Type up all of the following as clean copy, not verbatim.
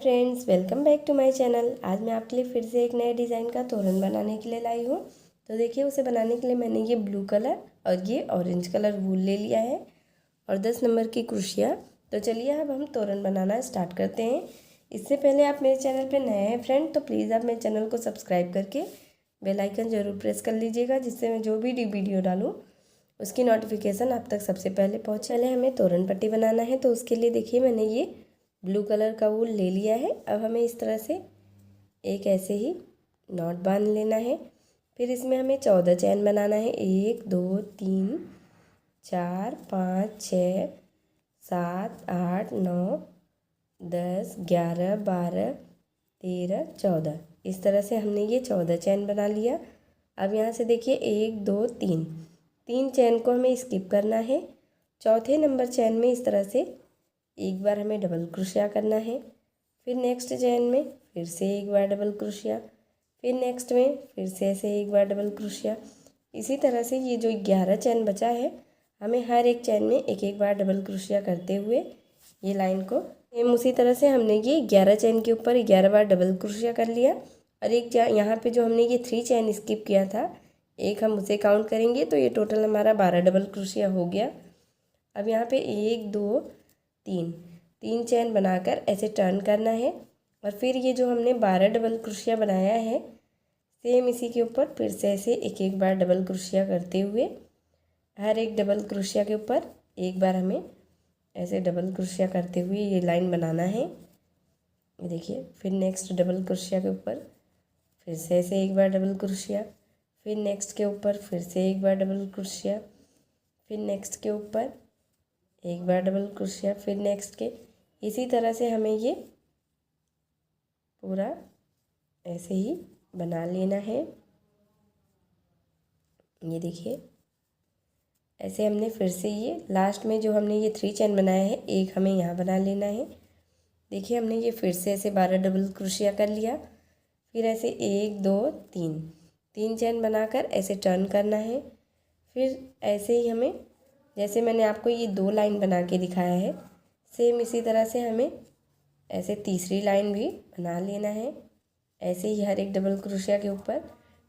Friends, welcome back to my channel. आज मैं आपके लिए फिर से एक नए डिज़ाइन का तोरण बनाने के लिए लाई हूँ। तो देखिए, उसे बनाने के लिए मैंने ये ब्लू कलर और ये ऑरेंज कलर वूल ले लिया है और 10 नंबर की क्रोशिया। तो चलिए अब हम तोरण बनाना स्टार्ट करते हैं। इससे पहले आप मेरे चैनल पर नए हैं फ्रेंड, तो प्लीज़ आप मेरे चैनल को सब्सक्राइब करके बेल आइकन ज़रूर प्रेस कर लीजिएगा, जिससे मैं जो भी वीडियो डालूँ उसकी नोटिफिकेशन आप तक सबसे पहले पहुँचे। पहले हमें तोरण पट्टी बनाना है, तो उसके लिए देखिए मैंने ये ब्लू कलर का वूल ले लिया है। अब हमें इस तरह से एक ऐसे ही नॉट बांध लेना है। फिर इसमें हमें 14 चैन बनाना है। 1 2 3 4 5 6 7 8 9 10 11 12 13 14। इस तरह से हमने ये 14 चैन बना लिया। अब यहाँ से देखिए 1 2 3 चैन को हमें स्किप करना है। चौथे नंबर चैन में इस तरह से एक बार हमें डबल क्रोशिया करना है। फिर नेक्स्ट चैन में फिर से एक बार डबल क्रोशिया, फिर नेक्स्ट में फिर से ऐसे एक बार डबल क्रोशिया। इसी तरह से ये जो 11 चैन बचा है, हमें हर एक चैन में एक एक बार डबल क्रोशिया करते हुए ये लाइन को सेम उसी तरह से हमने ये 11 चैन के ऊपर 11 बार डबल क्रोशिया कर लिया। और एक यहाँ पे जो हमने ये 3 चैन स्किप किया था, एक हम उसे काउंट करेंगे, तो ये टोटल हमारा 12 डबल क्रोशिया हो गया। अब यहाँ पे 1 2 3 चैन बनाकर ऐसे टर्न करना है और फिर ये जो हमने 12 डबल क्रोशिया बनाया है, सेम इसी के ऊपर फिर से ऐसे एक एक बार डबल क्रोशिया करते हुए हर एक डबल क्रोशिया के ऊपर एक बार हमें ऐसे डबल क्रोशिया करते हुए ये लाइन बनाना है। ये देखिए, फिर नेक्स्ट डबल क्रोशिया के ऊपर फिर से ऐसे एक बार डबल क्रोशिया, फिर नेक्स्ट के ऊपर फिर से एक बार डबल क्रोशिया, फिर नेक्स्ट के ऊपर एक बार डबल क्रोशिया, फिर नेक्स्ट के। इसी तरह से हमें ये पूरा ऐसे ही बना लेना है। ये देखिए, ऐसे हमने फिर से ये लास्ट में जो हमने ये 3 चैन बनाया है, एक हमें यहाँ बना लेना है। देखिए, हमने ये फिर से ऐसे 12 डबल क्रोशिया कर लिया। फिर ऐसे 1 2 3 चैन बनाकर ऐसे टर्न करना है। फिर ऐसे ही हमें, जैसे मैंने आपको ये 2 लाइन बना के दिखाया है, सेम इसी तरह से हमें ऐसे तीसरी लाइन भी बना लेना है। ऐसे ही हर एक डबल क्रोशिया के ऊपर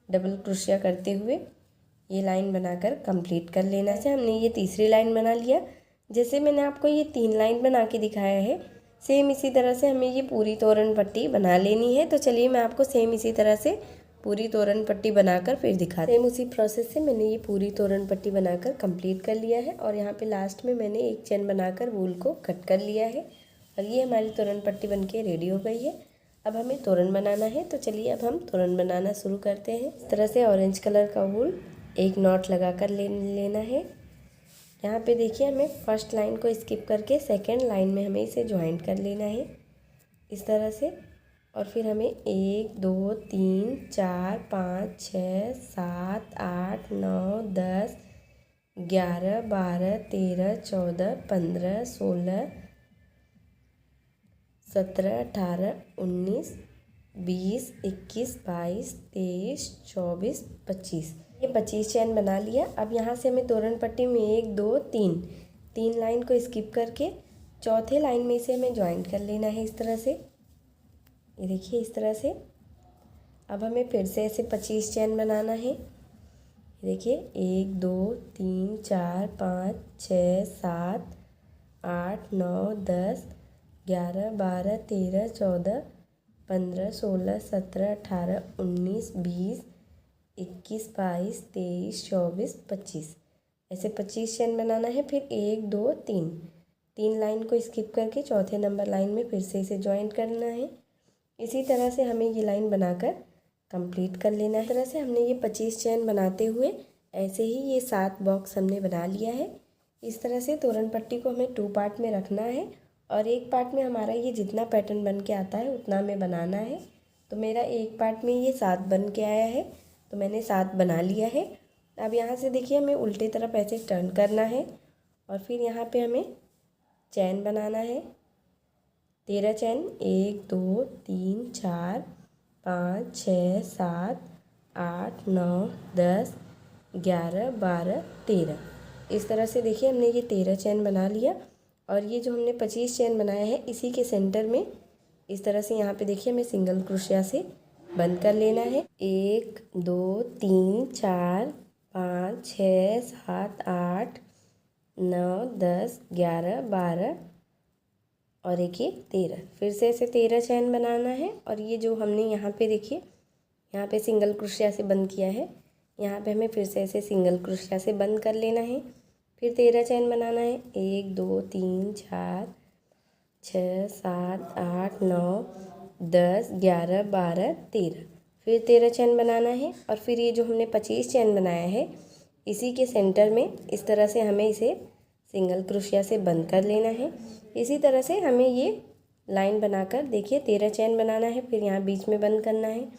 डबल क्रोशिया करते हुए ये लाइन बनाकर कंप्लीट कर लेना है। हमने ये तीसरी लाइन बना लिया। जैसे मैंने आपको ये 3 लाइन बना के दिखाया है, सेम इसी तरह से हमें ये पूरी तोरण पट्टी बना लेनी है। तो चलिए मैं आपको सेम इसी तरह से पूरी तोरण पट्टी बनाकर फिर दिखाते हैं। सेम उसी प्रोसेस से मैंने ये पूरी तोरण पट्टी बनाकर कंप्लीट कर लिया है और यहाँ पे लास्ट में मैंने एक चैन बनाकर वूल को कट कर लिया है और ये हमारी तोरण पट्टी बनके रेडी हो गई है। अब हमें तोरण बनाना है, तो चलिए अब हम तोरण बनाना शुरू करते हैं। इस तरह से ऑरेंज कलर का वूल एक नॉट लगा कर लेना है। यहाँ पे देखिए, हमें फर्स्ट लाइन को स्किप करके सेकेंड लाइन में हमें इसे ज्वाइंट कर लेना है इस तरह से। और फिर हमें 1 2 3 4 5 6 7 8 9 10 11 12 13 14 15 16 17 18 19 20 21 22 23 24 25। ये 25 चैन बना लिया। अब यहाँ से हमें तोरण पट्टी में 1 2 3 लाइन को स्किप करके चौथे लाइन में इसे हमें ज्वाइंट कर लेना है इस तरह से। ये देखिए, इस तरह से। अब हमें फिर से ऐसे 25 चैन बनाना है। ये देखिए, 1 2 3 4 5 6 7 8 9 10 11 12 13 14 15 16 17 18 19 20 21 22 23 24 25। ऐसे 25 चैन बनाना है। फिर 1 2 3 लाइन को स्किप करके चौथे नंबर लाइन में फिर से इसे ज्वाइंट करना है। इसी तरह से हमें ये लाइन बनाकर कंप्लीट कर लेना है। इस तरह से हमने ये 25 चैन बनाते हुए ऐसे ही ये 7 बॉक्स हमने बना लिया है। इस तरह से तोरण पट्टी को हमें 2 पार्ट में रखना है और एक पार्ट में हमारा ये जितना पैटर्न बन के आता है उतना हमें बनाना है। तो मेरा एक पार्ट में ये 7 बन के आया है, तो मैंने 7 बना लिया है। अब यहाँ से देखिए, हमें उल्टे तरफ ऐसे टर्न करना है और फिर यहाँ पे हमें चैन बनाना है। 13 चैन, 1 2 3 4 5 6 7 8 9 10 11 12 13। इस तरह से देखिए, हमने ये 13 चैन बना लिया और ये जो हमने 25 चैन बनाया है, इसी के सेंटर में इस तरह से यहाँ पे देखिए हमें सिंगल क्रोशिया से बंद कर लेना है। 1 2 3 4 5 6 7 8 9 10 11 12 और एक ये 13। फिर से ऐसे 13 चैन बनाना है। और ये जो हमने यहाँ पे देखिए यहाँ पे सिंगल क्रोशिया से बंद किया है, यहाँ पे हमें फिर से ऐसे सिंगल क्रोशिया से बंद कर लेना है। फिर 13 चैन बनाना है। 1 2 3 4 6 7 8 9 10 11 12 13। फिर 13 चैन बनाना है। और फिर ये जो हमने 25 चैन बनाया है इसी के सेंटर में इस तरह से हमें इसे सिंगल क्रोशिया से बंद कर लेना है। इसी तरह से हमें ये लाइन बनाकर देखिए 13 चैन बनाना है, फिर यहाँ बीच में बंद करना है,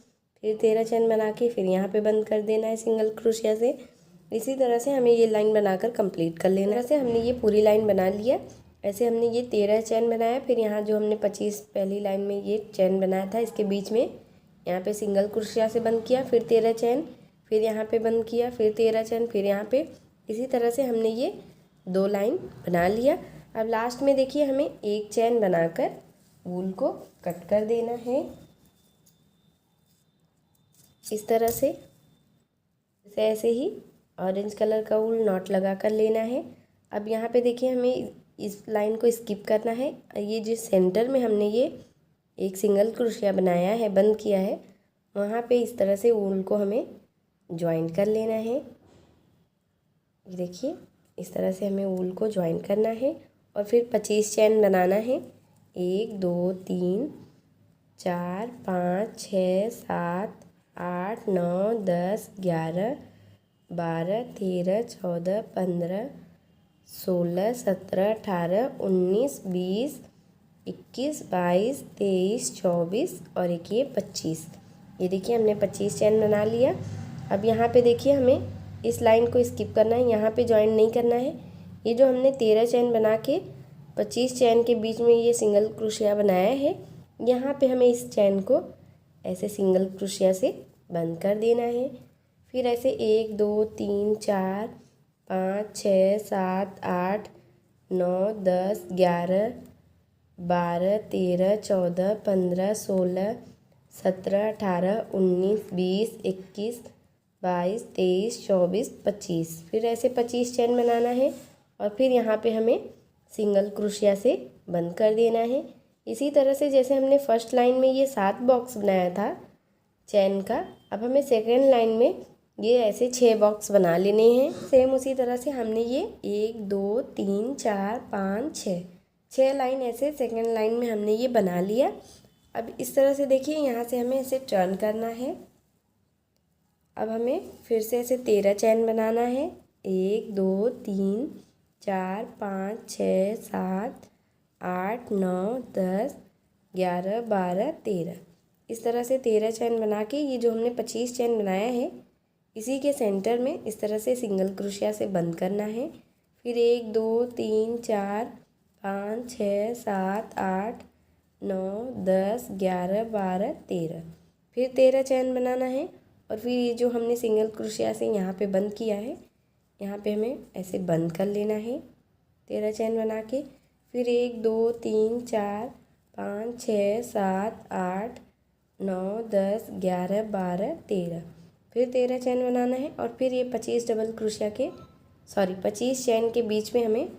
फिर 13 चैन बना के फिर यहाँ पे बंद कर देना है सिंगल क्रोशिया से। इसी तरह से हमें ये लाइन बनाकर कंप्लीट कर लेना है। ऐसे हमने ये पूरी लाइन बना लिया। ऐसे हमने ये 13 चैन बनाया। फिर यहाँ जो हमने 25 पहली लाइन में ये चैन बनाया था इसके बीच में यहाँ पे सिंगल क्रोशिया से बंद किया, फिर 13 चैन, फिर यहाँ पे बंद किया, फिर 13 चैन, फिर यहाँ पे। इसी तरह से हमने ये 2 लाइन बना लिया। अब लास्ट में देखिए हमें एक चैन बनाकर वूल को कट कर देना है इस तरह से। ऐसे ही ऑरेंज कलर का वूल नॉट लगा कर लेना है। अब यहाँ पे देखिए हमें इस लाइन को स्किप करना है। ये जिस सेंटर में हमने ये एक सिंगल क्रोशिया बनाया है, बंद किया है, वहाँ पे इस तरह से वूल को हमें ज्वाइन कर लेना है। ये देखिए इस तरह से हमें वूल को ज्वाइन करना है। और फिर 25 चैन बनाना है। 1 2 3 4 5 6 7 8 9 10 11 12 13 14 15 16 17 18 19 20 21 22 23 24 और एक ये 25। ये देखिए हमने 25 चैन बना लिया। अब यहाँ पे देखिए हमें इस लाइन को स्किप करना है, यहाँ पे ज्वाइन नहीं करना है। ये जो हमने 13 चैन बना के 25 चैन के बीच में ये सिंगल क्रोशिया बनाया है, यहाँ पे हमें इस चैन को ऐसे सिंगल क्रोशिया से बंद कर देना है। फिर ऐसे 1 2 3 4 5 6 7 8 9 10 11 12 13 14 15 16 17 18 19 20 21 22 23 24 25। फिर ऐसे 25 चैन बनाना है। और फिर यहाँ पे हमें सिंगल क्रोशिया से बंद कर देना है। इसी तरह से जैसे हमने फर्स्ट लाइन में ये 7 बॉक्स बनाया था चैन का, अब हमें सेकेंड लाइन में ये ऐसे 6 बॉक्स बना लेने हैं। सेम उसी तरह से हमने ये 1 2 3 4 5 6 लाइन ऐसे सेकेंड लाइन में हमने ये बना लिया। अब इस तरह से देखिए यहाँ से हमें ऐसे टर्न करना है। अब हमें फिर से ऐसे 13 चैन बनाना है। 1 2 3 4 5 6 7 8 9 10 11 12 13। इस तरह से 13 चैन बना के ये जो हमने 25 चैन बनाया है इसी के सेंटर में इस तरह से सिंगल क्रोशिया से बंद करना है। फिर 1 2 3 4 5 6 7 8 9 10 11 12 13। फिर 13 चैन बनाना है। और फिर ये जो हमने सिंगल क्रोशिया से यहाँ पे बंद किया है, यहाँ पे हमें ऐसे बंद कर लेना है 13 चैन बना के। फिर 1 2 3 4 5 6 7 8 9 10 11 12 13। फिर 13 चैन बनाना है। और फिर ये 25 चैन के बीच में हमें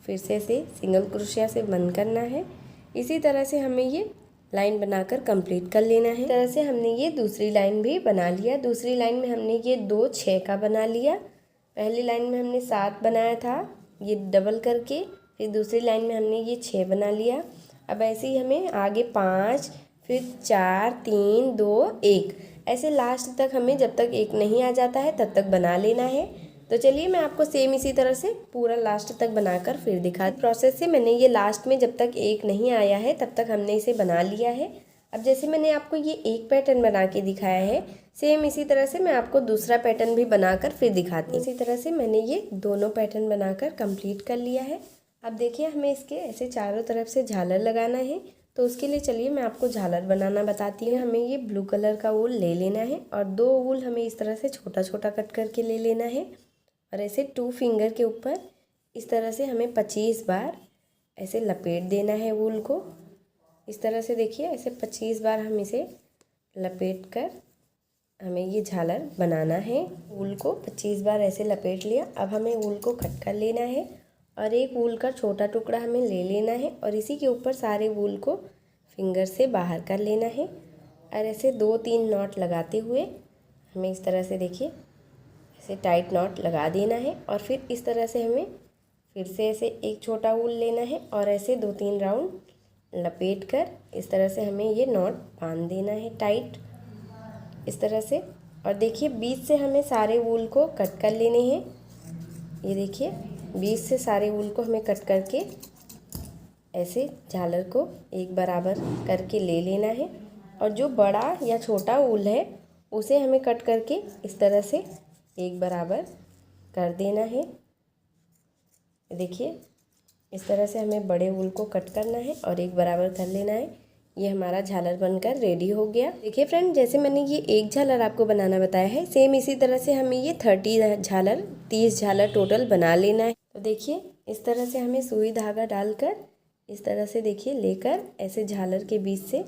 फिर से सिंगल क्रोशिया से बंद करना है। इसी तरह से हमें ये लाइन बनाकर कंप्लीट कर लेना है। इस तरह से हमने ये दूसरी लाइन भी बना लिया। दूसरी लाइन में हमने ये 2 6 का बना लिया। पहली लाइन में हमने 7 बनाया था ये डबल करके, फिर दूसरी लाइन में हमने ये 6 बना लिया। अब ऐसे ही हमें आगे 5, फिर 4 3 2 1 ऐसे लास्ट तक हमें जब तक 1 नहीं आ जाता है तब तक बना लेना है। तो चलिए मैं आपको सेम इसी तरह से पूरा लास्ट तक बनाकर फिर दिखाती। प्रोसेस से मैंने ये लास्ट में जब तक 1 नहीं आया है तब तक हमने इसे बना लिया है। अब जैसे मैंने आपको ये एक पैटर्न बना के दिखाया है, सेम इसी तरह से मैं आपको दूसरा पैटर्न भी बनाकर फिर दिखाती हूँ। इसी तरह से मैंने ये दोनों पैटर्न बनाकर कंप्लीट कर लिया है। अब देखिए हमें इसके ऐसे चारों तरफ से झालर लगाना है। तो उसके लिए चलिए मैं आपको झालर बनाना बताती हूँ। हमें ये ब्लू कलर का वूल ले लेना है और 2 वूल हमें इस तरह से छोटा छोटा कट करके ले लेना है। और ऐसे 2 फिंगर के ऊपर इस तरह से हमें 25 बार ऐसे लपेट देना है वूल को। इस तरह से देखिए ऐसे 25 बार हम इसे लपेट कर हमें ये झालर बनाना है। वूल को 25 बार ऐसे लपेट लिया। अब हमें वूल को कट कर लेना है और एक वूल का छोटा टुकड़ा हमें ले लेना है और इसी के ऊपर सारे वूल को फिंगर से बाहर कर लेना है और ऐसे 2-3 नॉट लगाते हुए हमें इस तरह से देखिए ऐसे टाइट नॉट लगा देना है। और फिर इस तरह से हमें फिर से ऐसे एक छोटा वूल लेना है और ऐसे 2-3 राउंड लपेट कर इस तरह से हमें ये नॉट बांध देना है टाइट इस तरह से। और देखिए बीच से हमें सारे वूल को कट कर लेने हैं। ये देखिए बीच से सारे वूल को हमें कट करके ऐसे झालर को एक बराबर करके ले लेना है और जो बड़ा या छोटा वूल है उसे हमें कट करके इस तरह से एक बराबर कर देना है। देखिए इस तरह से हमें बड़े वूल को कट करना है और एक बराबर कर लेना है। ये हमारा झालर बनकर रेडी हो गया। देखिए फ्रेंड, जैसे मैंने ये एक झालर आपको बनाना बताया है, सेम इसी तरह से हमें ये 30 झालर टोटल बना लेना है। तो देखिए इस तरह से हमें सुई धागा डालकर इस तरह से देखिए लेकर ऐसे झालर के बीच से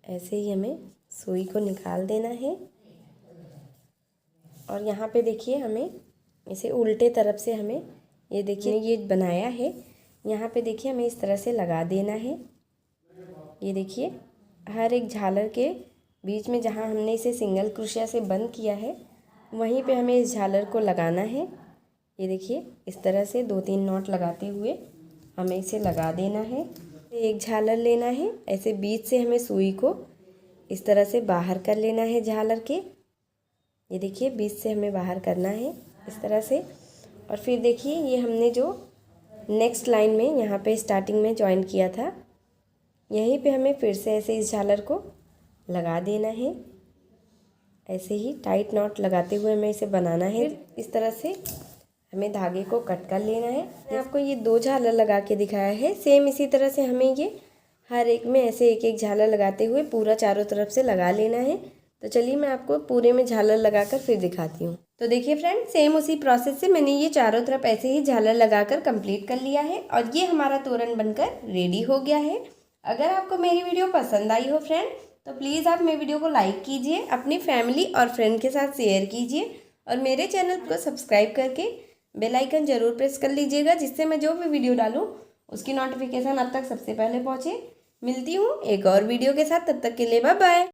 ऐसे ही हमें सुई को निकाल देना है। और यहाँ पे देखिए हमें इसे उल्टे तरफ से हमें ये देखिए ये बनाया है, यहाँ पे देखिए हमें इस तरह से लगा देना है। ये देखिए हर एक झालर के बीच में जहाँ हमने इसे सिंगल क्रोशिया से बंद किया है वहीं पे हमें इस झालर को लगाना है। ये देखिए इस तरह से 2-3 नॉट लगाते हुए हमें इसे लगा देना है। एक झालर लेना है, ऐसे बीच से हमें सुई को इस तरह से बाहर कर लेना है झालर के। ये देखिए बीच से हमें बाहर करना है इस तरह से। और फिर देखिए ये हमने जो नेक्स्ट लाइन में यहाँ पे स्टार्टिंग में ज्वाइन किया था यहीं पे हमें फिर से ऐसे इस झालर को लगा देना है। ऐसे ही टाइट नॉट लगाते हुए हमें इसे बनाना है। इस तरह से हमें धागे को कट कर लेना है। मैंने आपको ये 2 झालर लगा के दिखाया है, सेम इसी तरह से हमें ये हर एक में ऐसे एक एक झालर लगाते हुए पूरा चारों तरफ से लगा लेना है। तो चलिए मैं आपको पूरे में झालर लगाकर फिर दिखाती हूँ। तो देखिए फ्रेंड, सेम उसी प्रोसेस से मैंने ये चारों तरफ ऐसे ही झालर लगाकर कंप्लीट कर लिया है और ये हमारा तोरण बनकर रेडी हो गया है। अगर आपको मेरी वीडियो पसंद आई हो फ्रेंड तो प्लीज़ आप मेरी वीडियो को लाइक कीजिए, अपनी फैमिली और फ्रेंड के साथ शेयर कीजिए और मेरे चैनल को सब्सक्राइब करके बेल आइकन ज़रूर प्रेस कर लीजिएगा, जिससे मैं जो भी वीडियो डालूँ उसकी नोटिफिकेशन आप तक सबसे पहले पहुँचे। मिलती हूँ एक और वीडियो के साथ, तब तक के लिए बाय बाय।